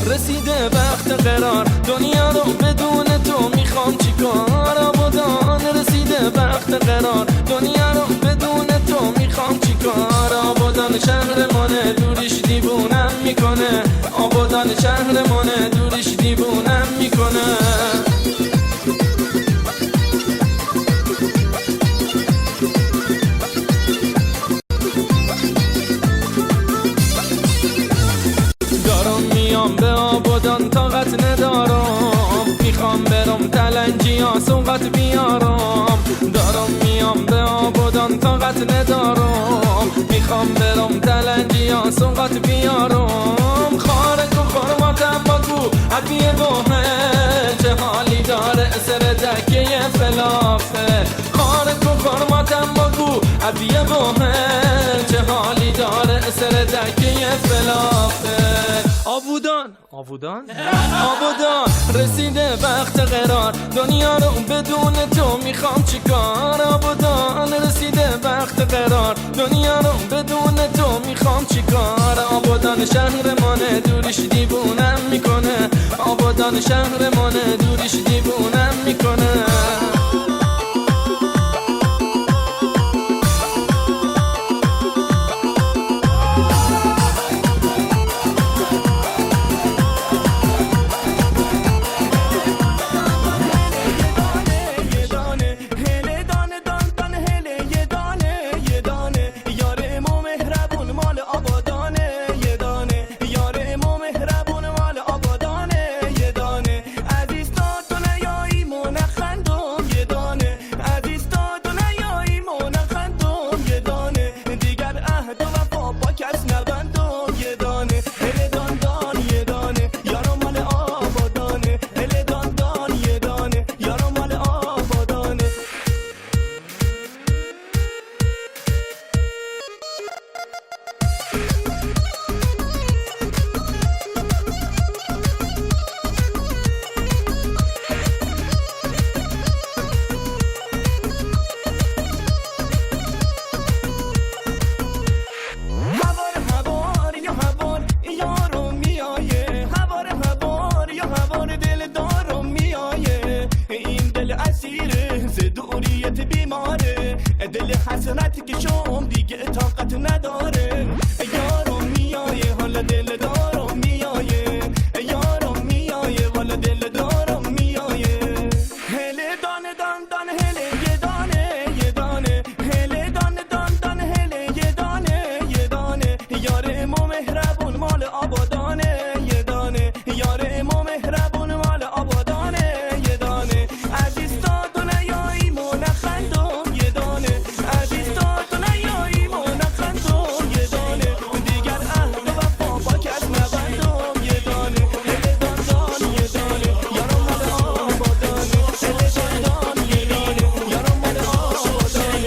رسیده وقت قرار، دنیا رو بدون تو میخوام چیکار. آبادان رسیده وقت قرار، دنیا رو بدون تو میخوام چیکار. آبادان شهرمونه دوریش دیوونم میکنه، آبادان شهرمونه دوریش دیوونم میکنه. به آبادان طاقت ندارم، میخوام برم تلنجیا سوقت بیارم. دارم میام به آبادان طاقت ندارم، میخوام برم تلنجیا سوقت بیارم. خارک و خرماتم بگو عبیه گوهه، چه حالی داره سر دکه فلافه. خارک و خرماتم بگو عبیه گوهه، چه حالی داره سر دکه فلافه. آبادان رسیده وقت قرار، دنیا رو بدون تو میخوام چیکار. آبادان رسیده وقت قرار، دنیا رو بدون تو میخوام چیکار. آبادان شهرمونه دوریش دیوونم میکنه، آبادان شهرمونه دوریش دیوونم میکنه. دل حسرتی که شوم دیگه طاقت نداره. یارو میایه حالا دل دارم میایه، یارو میایه حالا دل دارم میایه. هله دانه دان دان هله یه دانه یه دانه، هله دانه دان دان هله یه دانه یه دانه. یار ما مهربون مال آبادانه یه دانه، یار ما مهربون مال آبادانه یه دانه. عزیز تا دنیایی مو نخندم یه دانه، عزیز تا دنیایی مو نخندم یه دانه. دیگر عهد و وفا با کس نبندم یه دانه. هله دان دان یه دانه، یارم مال آبادانه. هله دان دان یه دانه، یارم مال آبادانه.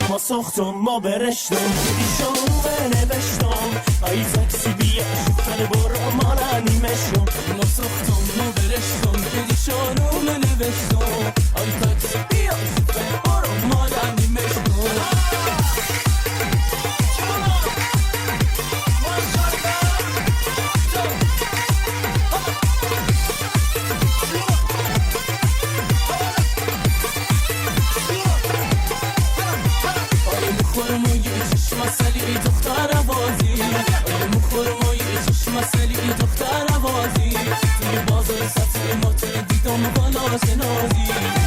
ما ساختم ما برشتم ایشون بنوشتم ای تاکسی بیا شفتن برو ما نمیشم. ما ساختم ما برشتم ایشون بنوشتم ای تاکسی بیا شفتن برو ما نمیشم.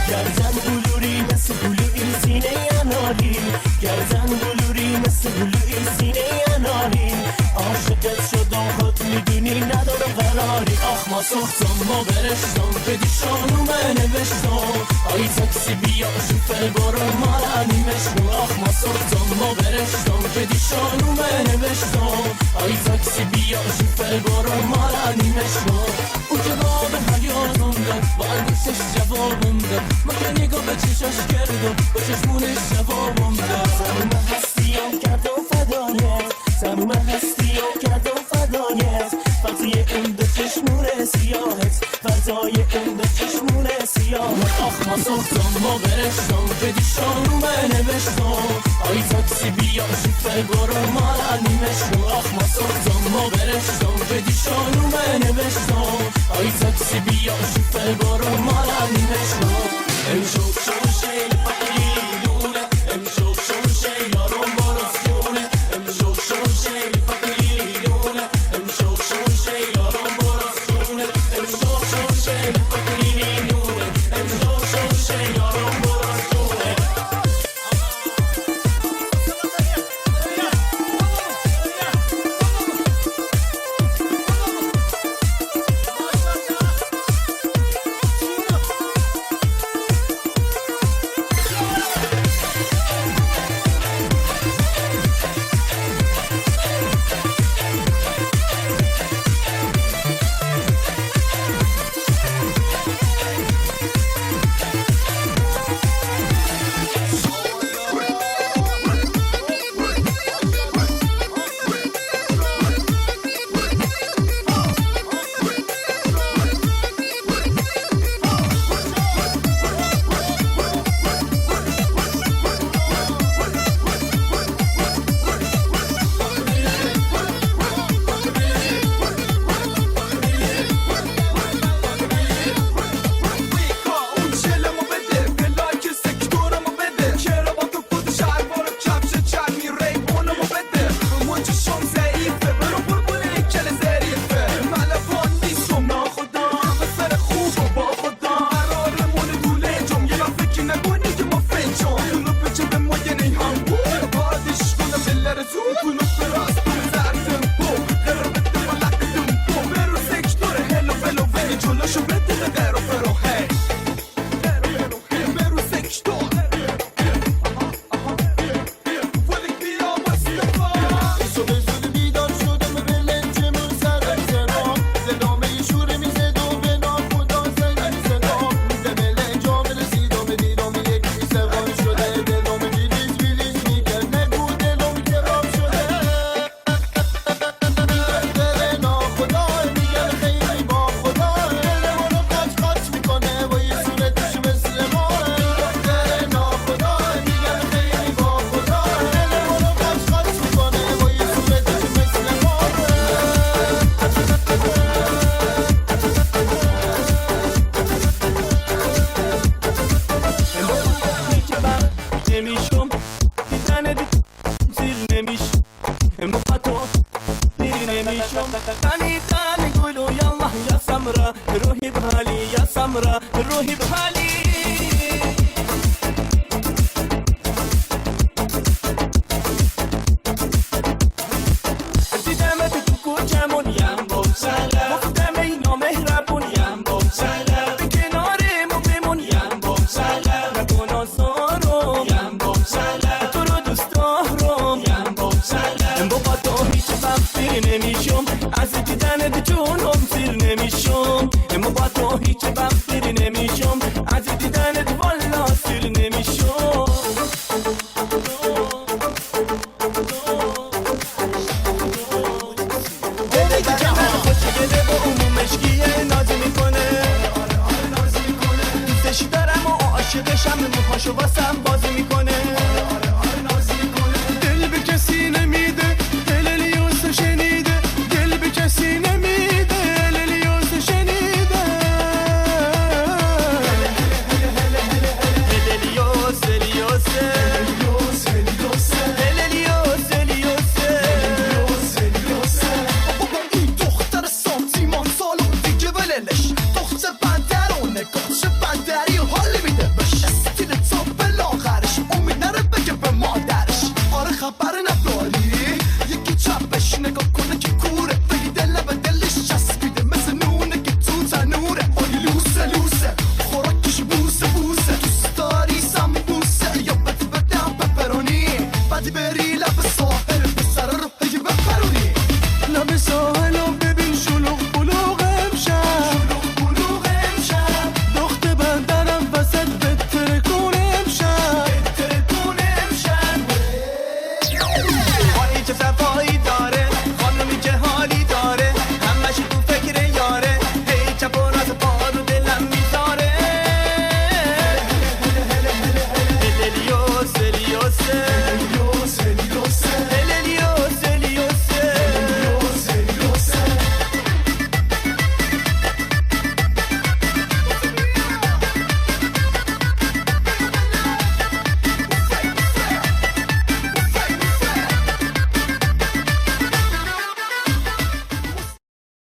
گردن بلوری مثل بلوی سینه انالین، گردن بلوری مثل بلوی سینه انالین. عاشقت شدم خود میدونی ندارم قراری. آخ ساختم ما برشتم بدی شانومه نوشتم آی تاکسی بیا شوفر برو مالانی مشتم ما ساختم ما برشتم بدی شانومه نوشتم آی تاکسی بیا شوفر برو مالانی مشتم او جواب حیاتم داد با انگشتش جوابم داد ما که نگاه به چشاش کردم با چشمونش جوابم داد سموم هستی و کردم فدایت سموم هستی و کردم فدایت فردای اون به چشمونه سیاهت فردای اون به چشمونه سیاهت آخ ما ساختم ما برشتم بدی شانومه نوشتم آی تاکسی بیا شوفر برو مالانی مشتم آخ ما ساختم ما برشتم بدی شانومه نوشتم آی تاکسی بیا شوفر برو مالانی مشتم امشو شو شیل پاکلیلونه امشو شو شیل آروم برسونه امشو شو شیل پاکلیلونه امشو شو شیل آروم برسونه امشو شو شیل پاکلیلونه امشو شو شیل آروم برسونه تاني تاني قولوا يلا يا سمرة روحي بحالي يا سمرة روحي بحالي انتي دائما تكون جامون يا مبسالة مقدمي مهربون يا مبسالة بكناري مقيمون يا مبسالة نكون صورهم يا مبسالة ترو دوستاهرم يا مبسالة بابا تو هیچ وقتی نمیشم از دیدن جونم سیر نمیشم اما با تو هیچ وقت